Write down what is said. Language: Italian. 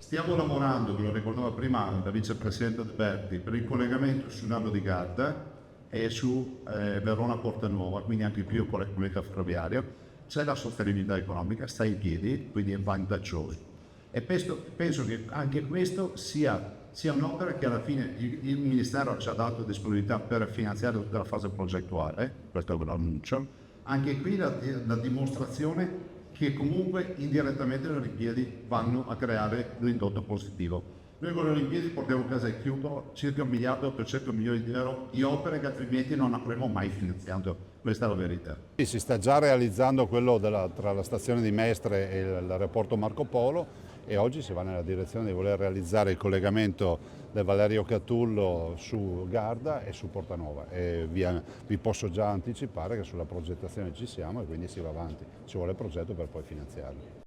Stiamo lavorando, ve lo ricordava prima la vicepresidente De Berti, per il collegamento sul lago di Garda e su Verona Portanuova, quindi anche più con la comunità ferroviaria. C'è la sostenibilità economica, sta in piedi, quindi è vantaggioso. E penso che anche questo sia un'opera che alla fine il Ministero ci ha dato disponibilità per finanziare tutta la fase progettuale, questo ve lo annuncio. Anche qui la dimostrazione che comunque indirettamente le Olimpiadi vanno a creare l'indotto positivo. Noi con le Olimpiadi portiamo a casa il chiudo circa 1.800.000.000 di euro di opere che altrimenti non avremmo mai finanziato, questa è la verità. Sì, si sta già realizzando quello tra la stazione di Mestre e l'aeroporto Marco Polo e oggi si va nella direzione di voler realizzare il collegamento del Valerio Catullo su Garda e su Portanova e vi posso già anticipare che sulla progettazione ci siamo e quindi si va avanti, ci vuole il progetto per poi finanziarlo.